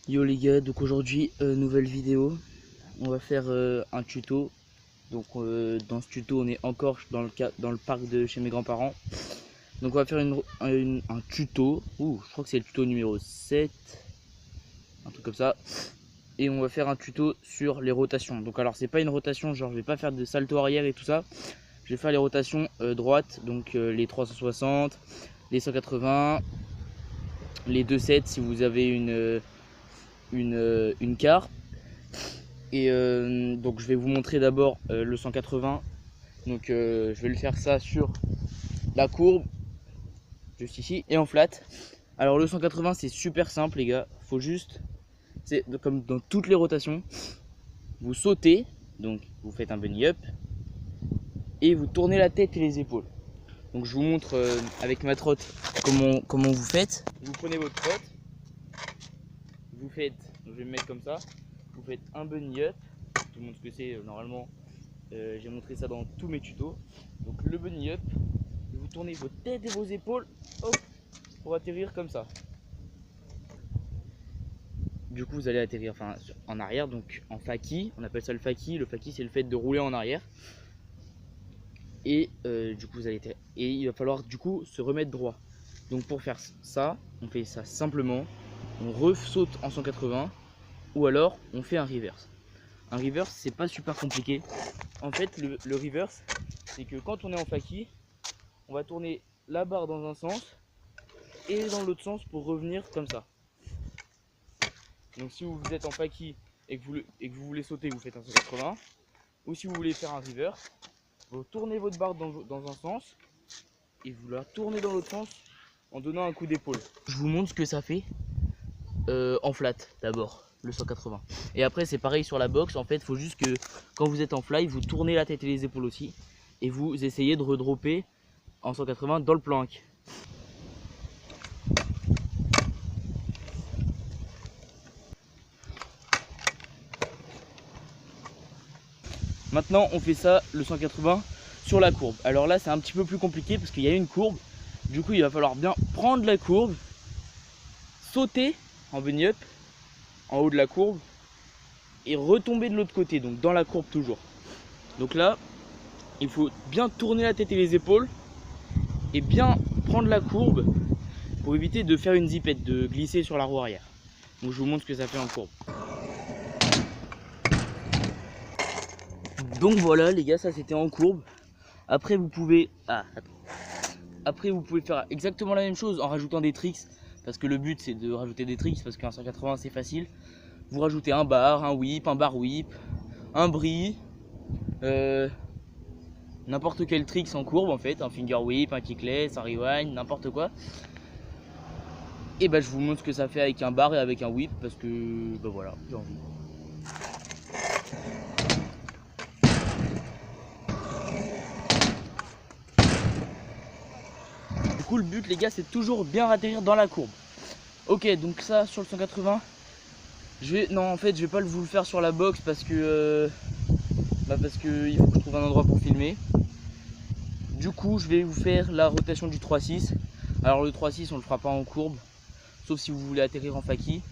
Yo les gars, donc aujourd'hui nouvelle vidéo, on va faire un tuto. Donc dans ce tuto on est encore dans le parc de chez mes grands-parents. Donc on va faire un tuto, je crois que c'est le tuto numéro 7, un truc comme ça. Et on va faire un tuto sur les rotations. Donc alors c'est pas une rotation, genre je vais pas faire de salto arrière et tout ça. Je vais faire les rotations droites, donc les 360, les 180, les 2,7 si vous avez une carte. Et donc je vais vous montrer d'abord le 180. Donc je vais le faire ça sur la courbe, juste ici, et en flat. Alors le 180 c'est super simple les gars, faut juste, c'est comme dans toutes les rotations, vous sautez, donc vous faites un bunny up, et vous tournez la tête et les épaules. Donc je vous montre avec ma trotte comment vous faites. Vous prenez votre trotte, vous faites, donc je vais me mettre comme ça, vous faites un bunny up, tout le monde ce que c'est normalement. J'ai montré ça dans tous mes tutos. Donc le bunny up, vous tournez vos têtes et vos épaules, hop, pour atterrir comme ça. Du coup vous allez atterrir en arrière, donc en faki, on appelle ça le faki. Le faki c'est le fait de rouler en arrière. Et du coup vous allez atterrir. Et il va falloir du coup se remettre droit. Donc pour faire ça, on fait ça simplement. On ressaute en 180 ou alors on fait un reverse. Un reverse c'est pas super compliqué. En fait le reverse c'est que quand on est en faki, on va tourner la barre dans un sens et dans l'autre sens pour revenir comme ça. Donc si vous êtes en faki et que vous voulez sauter, vous faites un 180. Ou si vous voulez faire un reverse, vous tournez votre barre dans un sens et vous la tournez dans l'autre sens en donnant un coup d'épaule. Je vous montre ce que ça fait en flat d'abord, le 180. Et après c'est pareil sur la boxe, en fait il faut juste que quand vous êtes en fly, vous tournez la tête et les épaules aussi. Et vous essayez de redropper en 180 dans le plank. Maintenant on fait ça le 180 sur la courbe. Alors là c'est un petit peu plus compliqué parce qu'il y a une courbe. Du coup il va falloir bien prendre la courbe, sauter en bunny up en haut de la courbe et retomber de l'autre côté, donc dans la courbe toujours. Donc là il faut bien tourner la tête et les épaules et bien prendre la courbe pour éviter de faire une zipette, de glisser sur la roue arrière. Donc je vous montre ce que ça fait en courbe. Donc voilà les gars, ça c'était en courbe. Après vous pouvez faire exactement la même chose en rajoutant des tricks, parce que le but c'est de rajouter des tricks, parce qu'un 180 c'est facile. Vous rajoutez un bar, un whip, un bar whip, un bris, n'importe quel tricks en courbe en fait, un finger whip, un kickless, un rewind, n'importe quoi. Et bah je vous montre ce que ça fait avec un bar et avec un whip, parce que bah voilà, j'ai envie. Du coup le but les gars c'est toujours bien atterrir dans la courbe. Ok, donc ça sur le 180, non en fait je vais pas vous le faire sur la box parce que il faut que je trouve un endroit pour filmer. Du coup je vais vous faire la rotation du 3-6. Alors le 3-6 on le fera pas en courbe, sauf si vous voulez atterrir en faki.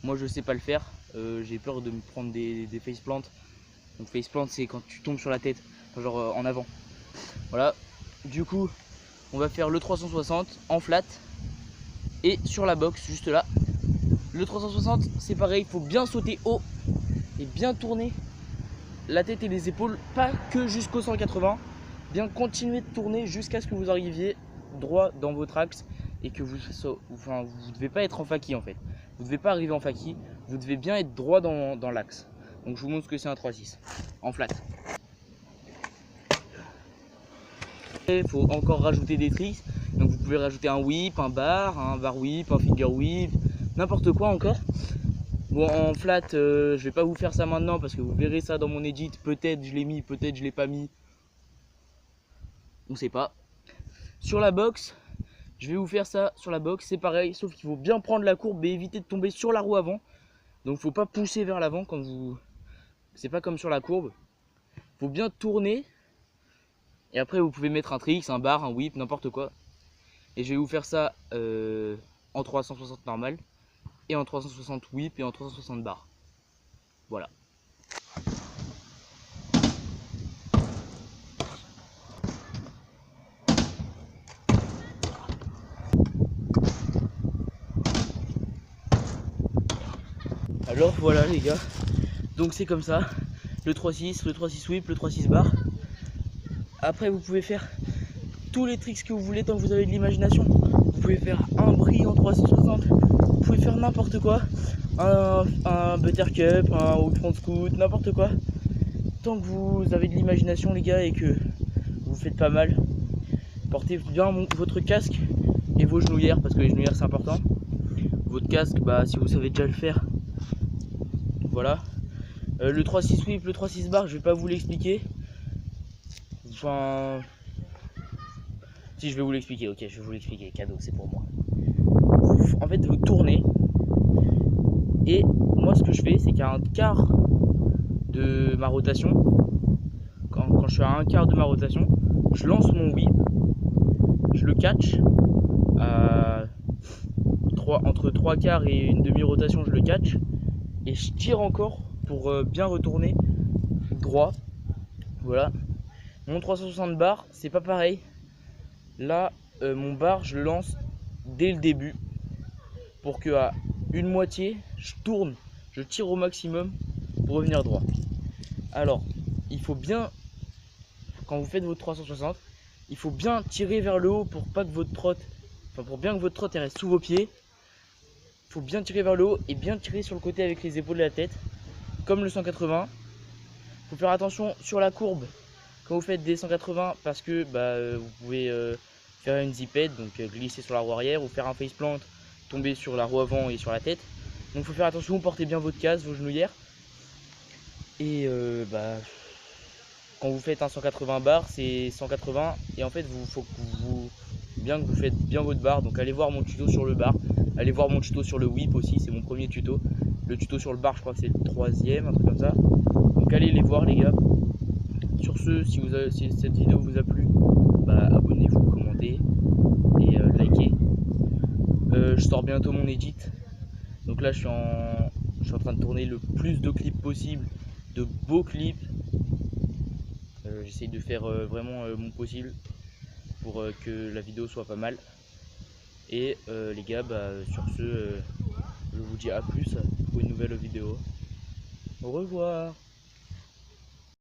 Moi je sais pas le faire, j'ai peur de me prendre des faceplant. Donc faceplant c'est quand tu tombes sur la tête, genre en avant. Voilà, du coup on va faire le 360 en flat et sur la box juste là. Le 360 c'est pareil, il faut bien sauter haut et bien tourner la tête et les épaules, pas que jusqu'au 180, bien continuer de tourner jusqu'à ce que vous arriviez droit dans votre axe et que vous devez pas être en faki en fait. Vous devez pas arriver en faki, vous devez bien être droit dans l'axe. Donc je vous montre ce que c'est un 3-6 en flat. Il faut encore rajouter des tricks, donc vous pouvez rajouter un whip, un bar whip, un finger whip, n'importe quoi encore. Bon en flat je vais pas vous faire ça maintenant parce que vous verrez ça dans mon edit, peut-être je l'ai mis, peut-être je l'ai pas mis, on sait pas. Sur la box, je vais vous faire ça sur la box, c'est pareil, sauf qu'il faut bien prendre la courbe et éviter de tomber sur la roue avant. Donc faut pas pousser vers l'avant quand vous, c'est pas comme sur la courbe, faut bien tourner. Et après vous pouvez mettre un tricks, un bar, un whip, n'importe quoi. Et je vais vous faire ça en 360 normal. et en 360 whip et en 360 bar. Voilà. Alors voilà les gars, donc c'est comme ça, le 3-6, le 3-6 whip, le 3-6 bar. Après vous pouvez faire tous les tricks que vous voulez tant que vous avez de l'imagination. Vous pouvez faire un bris en 360, vous pouvez faire n'importe quoi, un buttercup, un hook front scoot, n'importe quoi. Tant que vous avez de l'imagination les gars et que vous faites pas mal, portez bien votre casque et vos genouillères parce que les genouillères c'est important. Votre casque, bah si vous savez déjà le faire, voilà. Le 3-6 whip, le 3-6 bar, je vais pas vous l'expliquer. Enfin, si je vais vous l'expliquer, ok, je vais vous l'expliquer, cadeau, c'est pour moi. En fait, vous tournez et moi ce que je fais, c'est qu'à un quart de ma rotation, quand je suis à un quart de ma rotation, je lance mon whip, je le catch entre 3 quarts et une demi-rotation, je le catch et je tire encore pour bien retourner droit. Voilà. Mon 360 bar, c'est pas pareil. Là, mon bar, je le lance dès le début pour que à une moitié, je tourne, je tire au maximum pour revenir droit. Alors, il faut bien, quand vous faites votre 360, il faut bien tirer vers le haut pour pas que votre trotte, pour bien que votre trotte reste sous vos pieds. Il faut bien tirer vers le haut et bien tirer sur le côté avec les épaules et la tête, comme le 180. Il faut faire attention sur la courbe quand vous faites des 180 parce que vous pouvez faire une zipette, donc glisser sur la roue arrière ou faire un faceplant, tomber sur la roue avant et sur la tête. Donc il faut faire attention, portez bien votre casque, vos genouillères. Et quand vous faites un 180 bar, c'est 180 et en fait faut que vous faites bien votre bar. Donc allez voir mon tuto sur le bar, allez voir mon tuto sur le whip aussi, c'est mon premier tuto. Le tuto sur le bar, je crois que c'est le 3e, un truc comme ça. Donc allez les voir les gars. Sur ce, si cette vidéo vous a plu, abonnez-vous, commentez et likez. Je sors bientôt mon edit. Donc là je suis en train de tourner le plus de clips possible, de beaux clips. J'essaye de faire vraiment mon possible pour que la vidéo soit pas mal. Et les gars, sur ce, je vous dis à plus pour une nouvelle vidéo. Au revoir.